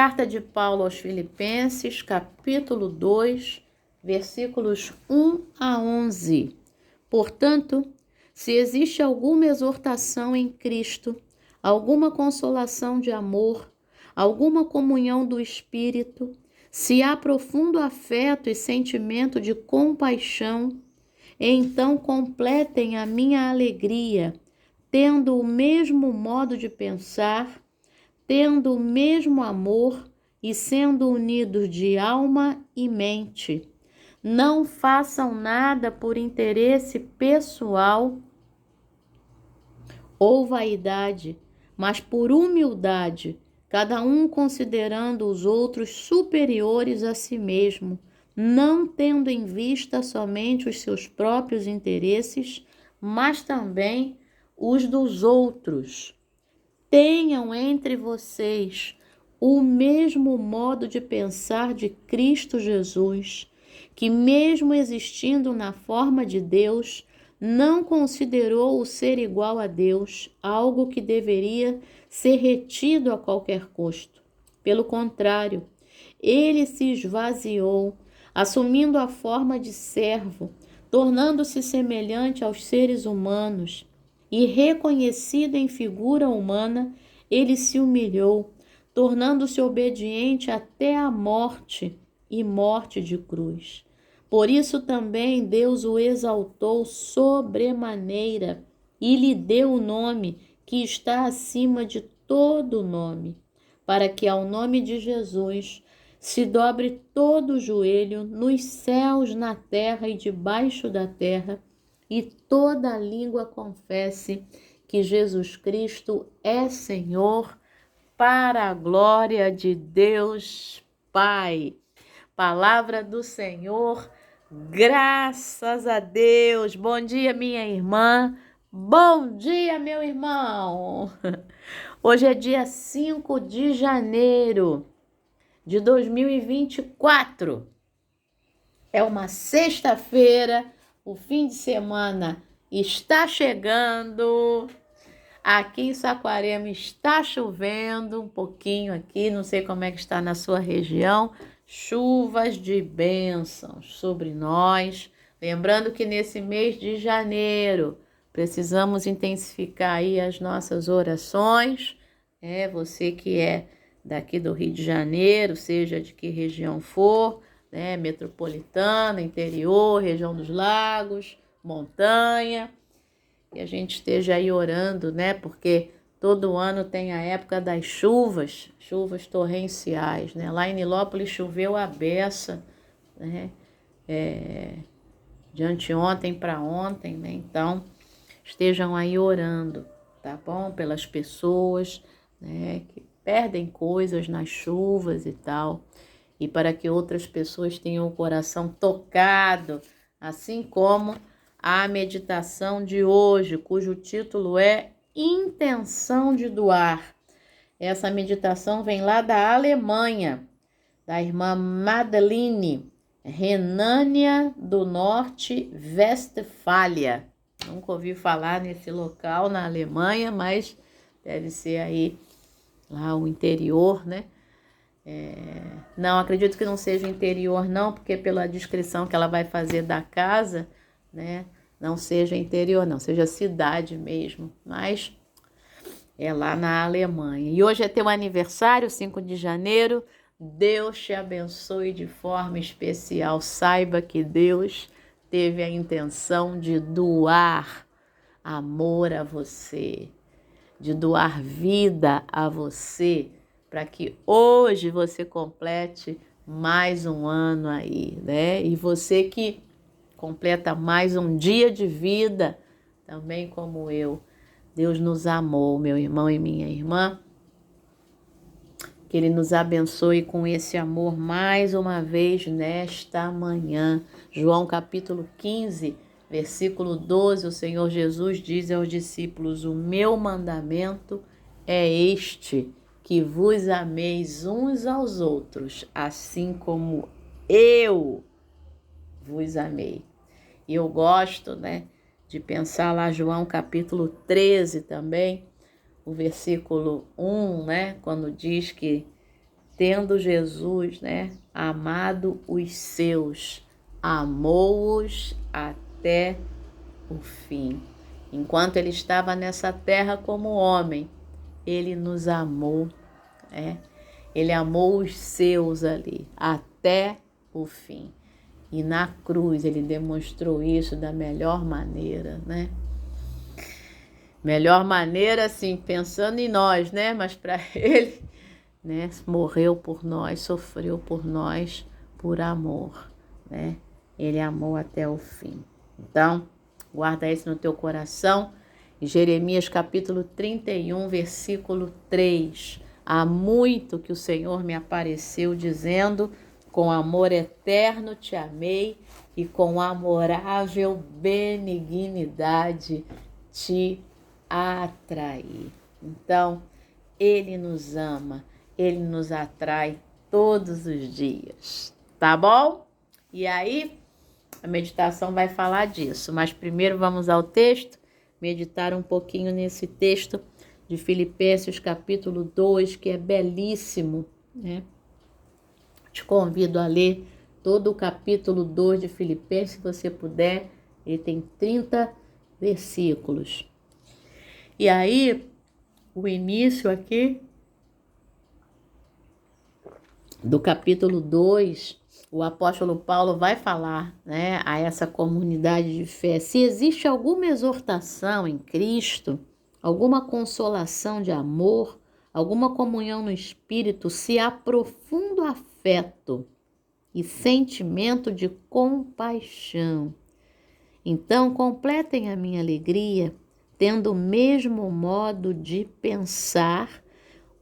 Carta de Paulo aos Filipenses, capítulo 2, versículos 1 a 11. Portanto, se existe alguma exortação em Cristo, alguma consolação de amor, alguma comunhão do Espírito, se há profundo afeto e sentimento de compaixão, então completem a minha alegria, tendo o mesmo modo de pensar, tendo o mesmo amor e sendo unidos de alma e mente. Não façam nada por interesse pessoal ou vaidade, mas por humildade, cada um considerando os outros superiores a si mesmo, não tendo em vista somente os seus próprios interesses, mas também os dos outros. Tenham entre vocês o mesmo modo de pensar de Cristo Jesus, que mesmo existindo na forma de Deus, não considerou o ser igual a Deus algo que deveria ser retido a qualquer custo. Pelo contrário, ele se esvaziou, assumindo a forma de servo, tornando-se semelhante aos seres humanos, e reconhecido em figura humana, ele se humilhou, tornando-se obediente até a morte e morte de cruz. Por isso também Deus o exaltou sobremaneira e lhe deu o nome que está acima de todo nome, para que ao nome de Jesus se dobre todo o joelho nos céus, na terra e debaixo da terra, e toda língua confesse que Jesus Cristo é Senhor, para a glória de Deus Pai. Palavra do Senhor, graças a Deus. Bom dia, minha irmã. Bom dia, meu irmão. Hoje é dia 5 de janeiro de 2024. É uma sexta-feira. O fim de semana está chegando. Aqui em Saquarema está chovendo um pouquinho aqui, não sei como é que está na sua região. Chuvas de bênçãos sobre nós. Lembrando que nesse mês de janeiro precisamos intensificar aí as nossas orações. Você que é daqui do Rio de Janeiro, seja de que região for, metropolitana, interior, região dos lagos, montanha, que a gente esteja aí orando, porque todo ano tem a época das chuvas torrenciais, Lá em Nilópolis choveu a beça, de anteontem para ontem, Então, estejam aí orando, tá bom? Pelas pessoas, que perdem coisas nas chuvas e tal, e para que outras pessoas tenham o coração tocado, assim como a meditação de hoje, cujo título é Intenção de Doar. Essa meditação vem lá da Alemanha, da irmã Madeline, Renânia do Norte, Westfália. Nunca ouvi falar nesse local na Alemanha, mas deve ser aí lá o interior, Não, acredito que não seja interior não, porque pela descrição que ela vai fazer da casa, não seja interior não, seja cidade mesmo, mas é lá na Alemanha. E hoje é teu aniversário, 5 de janeiro, Deus te abençoe de forma especial, saiba que Deus teve a intenção de doar amor a você, de doar vida a você, para que hoje você complete mais um ano aí, E você que completa mais um dia de vida, também como eu. Deus nos amou, meu irmão e minha irmã. Que Ele nos abençoe com esse amor mais uma vez nesta manhã. João capítulo 15, versículo 12, o Senhor Jesus diz aos discípulos: o meu mandamento é este, que vos ameis uns aos outros, assim como eu vos amei. E eu gosto, de pensar lá João capítulo 13 também, o versículo 1, quando diz que tendo Jesus, né, amado os seus, amou-os até o fim. Enquanto ele estava nessa terra como homem, ele nos amou, né? Ele amou os seus ali até o fim. E na cruz ele demonstrou isso da melhor maneira, né? Melhor maneira, assim, pensando em nós, né? Mas para ele, né? Morreu por nós, sofreu por nós, por amor, né? Ele amou até o fim. Então, guarda isso no teu coração. Jeremias capítulo 31, versículo 3. Há muito que o Senhor me apareceu dizendo: com amor eterno te amei e com amorável benignidade te atraí. Então, ele nos ama, ele nos atrai todos os dias, tá bom? E aí, a meditação vai falar disso, mas primeiro vamos ao texto, meditar um pouquinho nesse texto de Filipenses capítulo 2, que é belíssimo, né? Te convido a ler todo o capítulo 2 de Filipenses, se você puder. Ele tem 30 versículos. E aí, o início aqui do capítulo 2, o apóstolo Paulo vai falar, né, a essa comunidade de fé. Se existe alguma exortação em Cristo, alguma consolação de amor, alguma comunhão no Espírito, se há profundo afeto e sentimento de compaixão, então completem a minha alegria, tendo o mesmo modo de pensar,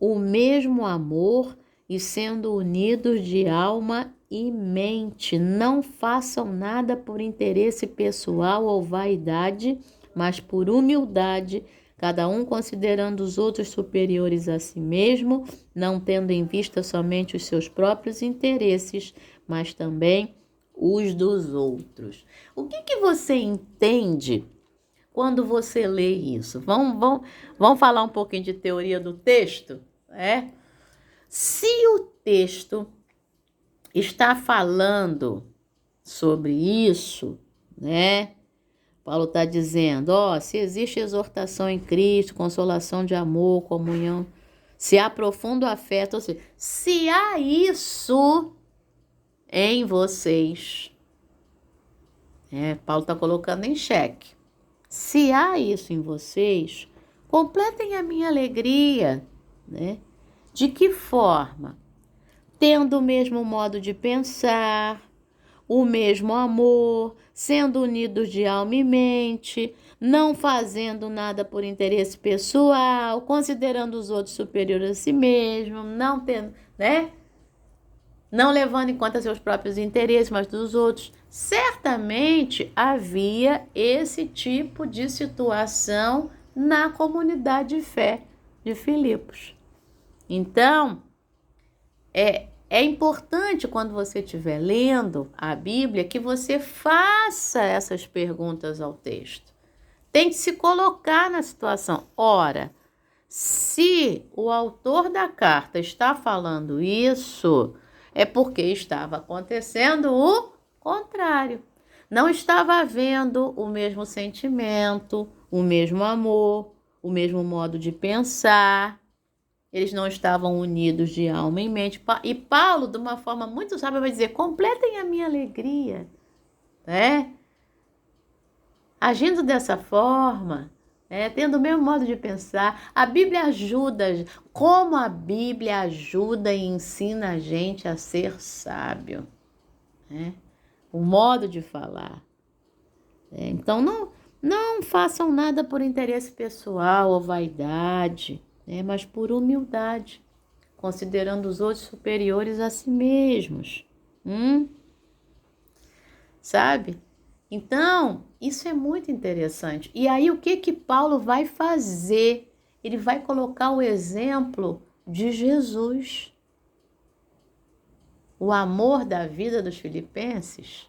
o mesmo amor e sendo unidos de alma e mente. Não façam nada por interesse pessoal ou vaidade, mas por humildade, cada um considerando os outros superiores a si mesmo, não tendo em vista somente os seus próprios interesses, mas também os dos outros. O que você entende quando você lê isso? Vamos falar um pouquinho de teoria do texto? Se o texto está falando sobre isso, né? Paulo está dizendo, se existe exortação em Cristo, consolação de amor, comunhão, se há profundo afeto, ou seja, se há isso em vocês, Paulo está colocando em xeque. Se há isso em vocês, completem a minha alegria, né? De que forma? Tendo o mesmo modo de pensar, o mesmo amor, sendo unidos de alma e mente, não fazendo nada por interesse pessoal, considerando os outros superiores a si mesmo, não tendo, né? Não levando em conta seus próprios interesses, mas dos outros. Certamente havia esse tipo de situação na comunidade de fé de Filipos. Então, é importante quando você estiver lendo a Bíblia que você faça essas perguntas ao texto. Tente se colocar na situação. Ora, se o autor da carta está falando isso, é porque estava acontecendo o contrário. Não estava havendo o mesmo sentimento, o mesmo amor, o mesmo modo de pensar. Eles não estavam unidos de alma e mente. E Paulo, de uma forma muito sábia, vai dizer, completem a minha alegria, né? Agindo dessa forma, tendo o mesmo modo de pensar. A Bíblia ajuda, como a Bíblia ajuda e ensina a gente a ser sábio, né? O modo de falar. Então, não façam nada por interesse pessoal ou vaidade, mas por humildade, considerando os outros superiores a si mesmos. Sabe? Então, isso é muito interessante. E aí, o que Paulo vai fazer? Ele vai colocar o exemplo de Jesus. O amor da vida dos filipenses.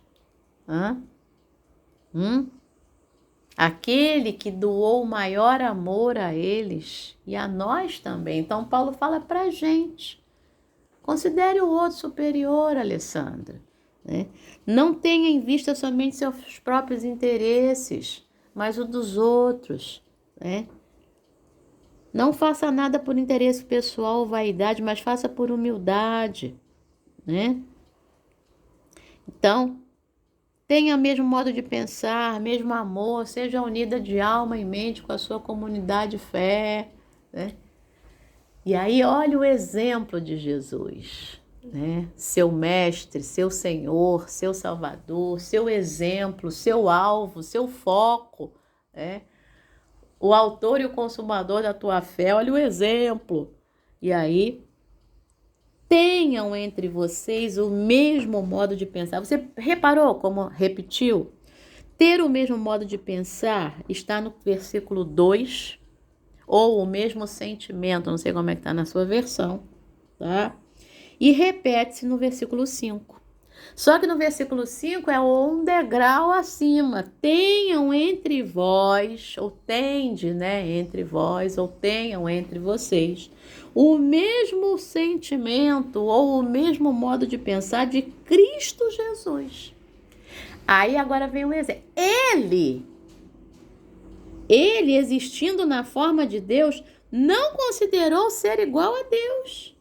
Aquele que doou o maior amor a eles e a nós também. Então, Paulo fala para a gente. Considere o outro superior, Alessandra, né? Não tenha em vista somente seus próprios interesses, mas o dos outros, né? Não faça nada por interesse pessoal ou vaidade, mas faça por humildade, né? Então, tenha o mesmo modo de pensar, mesmo amor, seja unida de alma e mente com a sua comunidade de fé, né? E aí, olha o exemplo de Jesus, né? Seu mestre, seu Senhor, seu Salvador, seu exemplo, seu alvo, seu foco, né? O autor e o consumador da tua fé, olha o exemplo. E aí, tenham entre vocês o mesmo modo de pensar. Você reparou como repetiu? Ter o mesmo modo de pensar está no versículo 2, ou o mesmo sentimento, não sei como é que está na sua versão, tá? E repete-se no versículo 5. Só que no versículo 5 é um degrau acima. Tenham entre vós, ou tende, né, entre vós, ou tenham entre vocês, o mesmo sentimento ou o mesmo modo de pensar de Cristo Jesus. Aí agora vem um exemplo. Ele existindo na forma de Deus, não considerou ser igual a Deus.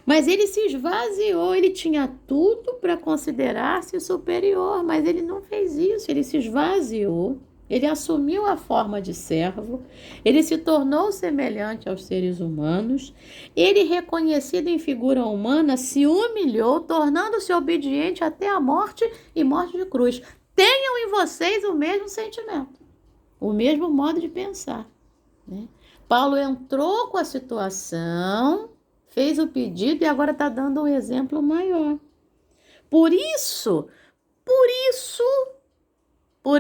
Mas ele se esvaziou, ele tinha tudo para considerar-se superior, mas ele não fez isso, ele se esvaziou, ele assumiu a forma de servo, ele se tornou semelhante aos seres humanos, ele, reconhecido em figura humana, se humilhou, tornando-se obediente até a morte e morte de cruz. Tenham em vocês o mesmo sentimento, o mesmo modo de pensar, né? Paulo entrou com a situação, fez o pedido e agora está dando um exemplo maior. Por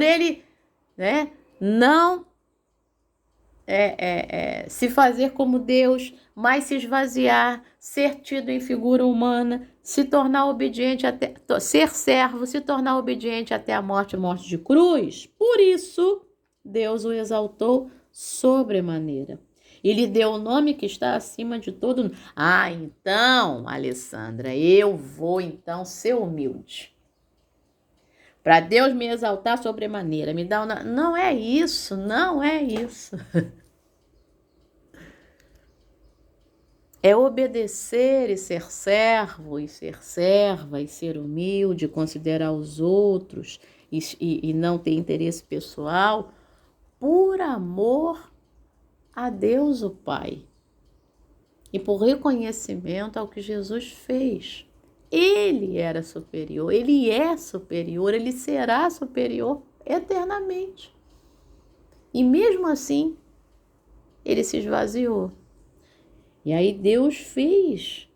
ele, né, não se fazer como Deus, mas se esvaziar, ser tido em figura humana, se tornar obediente até ser servo, se tornar obediente até a morte de cruz. Por isso, Deus o exaltou sobremaneira. E lhe deu o nome que está acima de todo. Ah, então, Alessandra, eu vou então ser humilde. Para Deus me exaltar sobremaneira, me dá uma... Não é isso, não é isso. É obedecer e ser servo, e ser serva, e ser humilde, considerar os outros e não ter interesse pessoal, por amor a Deus o Pai e por reconhecimento ao que Jesus fez. Ele era superior, ele é superior, ele será superior eternamente. E mesmo assim, ele se esvaziou. E aí Deus fez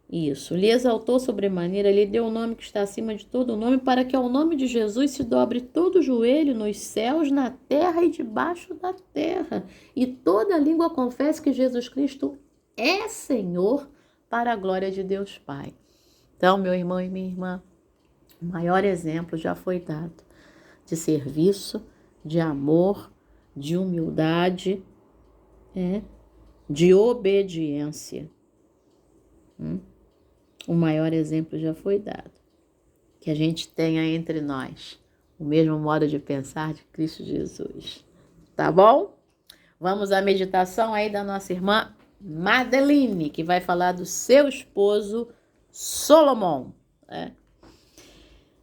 isso, lhe exaltou sobremaneira, lhe deu o nome que está acima de todo nome, para que ao nome de Jesus se dobre todo o joelho nos céus, na terra e debaixo da terra, e toda língua confesse que Jesus Cristo é Senhor, para a glória de Deus Pai. Então, meu irmão e minha irmã, o maior exemplo já foi dado de serviço, de amor, de humildade, de obediência. O maior exemplo já foi dado. Que a gente tenha entre nós o mesmo modo de pensar de Cristo Jesus. Tá bom? Vamos à meditação aí da nossa irmã Madeline, que vai falar do seu esposo Solomão.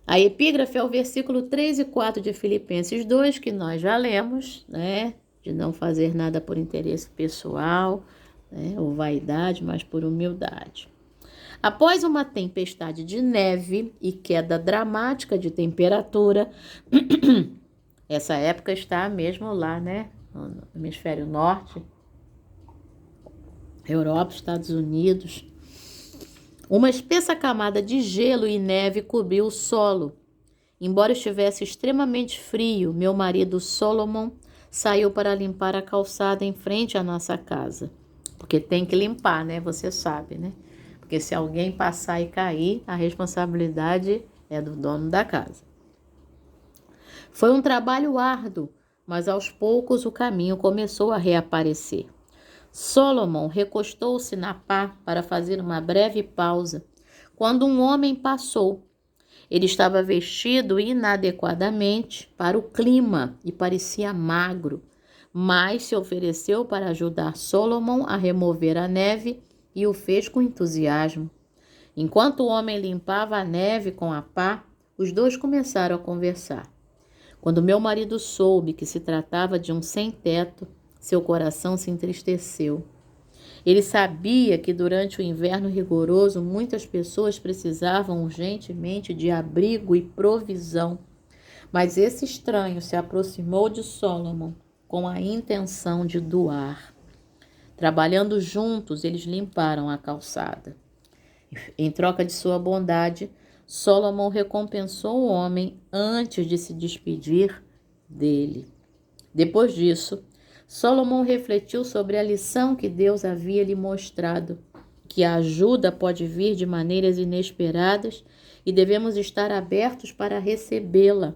A epígrafe é o versículo 3 e 4 de Filipenses 2, que nós já lemos, né? De não fazer nada por interesse pessoal, né? Ou vaidade, mas por humildade. Após uma tempestade de neve e queda dramática de temperatura, essa época está mesmo lá, né, no hemisfério norte, Europa, Estados Unidos, uma espessa camada de gelo e neve cobriu o solo. Embora estivesse extremamente frio, meu marido Solomon saiu para limpar a calçada em frente à nossa casa. Porque tem que limpar, né? Você sabe, né? Porque se alguém passar e cair, a responsabilidade é do dono da casa. Foi um trabalho árduo, mas aos poucos o caminho começou a reaparecer. Solomon recostou-se na pá para fazer uma breve pausa, quando um homem passou. Ele estava vestido inadequadamente para o clima e parecia magro, mas se ofereceu para ajudar Solomon a remover a neve e o fez com entusiasmo. Enquanto o homem limpava a neve com a pá, os dois começaram a conversar. Quando meu marido soube que se tratava de um sem-teto, seu coração se entristeceu. Ele sabia que durante o inverno rigoroso muitas pessoas precisavam urgentemente de abrigo e provisão. Mas esse estranho se aproximou de Solomon com a intenção de doar. Trabalhando juntos, eles limparam a calçada. Em troca de sua bondade, Solomon recompensou o homem antes de se despedir dele. Depois disso, Solomon refletiu sobre a lição que Deus havia lhe mostrado, que a ajuda pode vir de maneiras inesperadas e devemos estar abertos para recebê-la.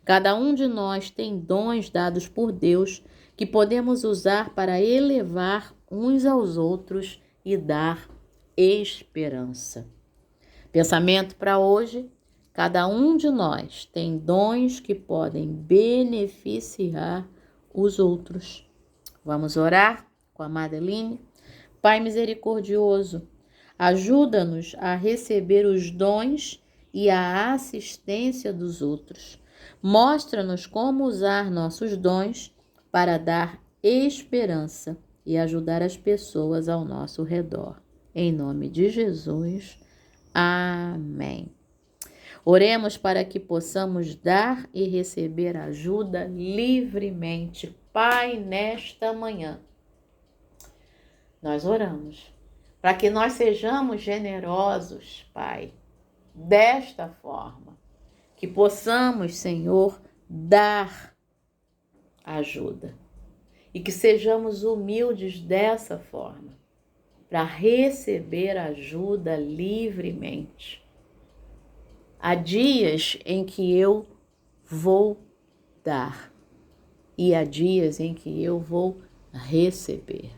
Cada um de nós tem dons dados por Deus que podemos usar para elevar uns aos outros e dar esperança. Pensamento para hoje: cada um de nós tem dons que podem beneficiar os outros. Vamos orar com a Madeline? Pai misericordioso, ajuda-nos a receber os dons e a assistência dos outros. Mostra-nos como usar nossos dons para dar esperança e ajudar as pessoas ao nosso redor. Em nome de Jesus. Amém. Oremos para que possamos dar e receber ajuda livremente. Pai, nesta manhã, nós oramos para que nós sejamos generosos, Pai, desta forma, que possamos, Senhor, dar ajuda e que sejamos humildes dessa forma, para receber ajuda livremente. Há dias em que eu vou dar e há dias em que eu vou receber.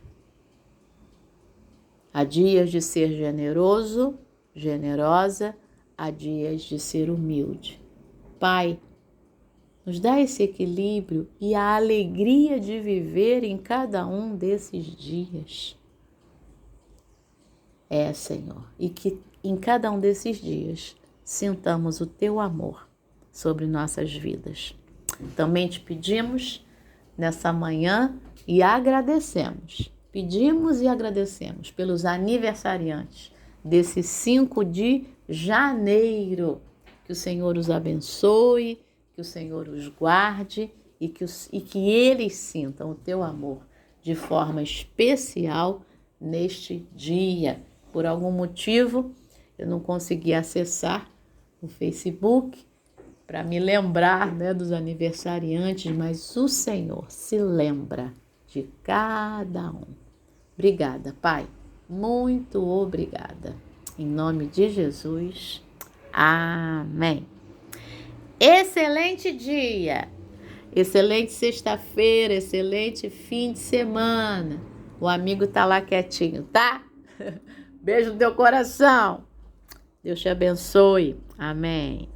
Há dias de ser generoso, generosa, há dias de ser humilde. Pai, nos dá esse equilíbrio e a alegria de viver em cada um desses dias. Senhor, e que em cada um desses dias sintamos o Teu amor sobre nossas vidas. Também te pedimos nessa manhã e agradecemos. Pedimos e agradecemos pelos aniversariantes desse 5 de janeiro. Que o Senhor os abençoe, que o Senhor os guarde e que eles sintam o Teu amor de forma especial neste dia. Por algum motivo, eu não consegui acessar o Facebook para me lembrar, dos aniversariantes, mas o Senhor se lembra de cada um. Obrigada, Pai. Muito obrigada. Em nome de Jesus. Amém. Excelente dia. Excelente sexta-feira, excelente fim de semana. O amigo tá lá quietinho, tá? Beijo no teu coração. Deus te abençoe. Amém.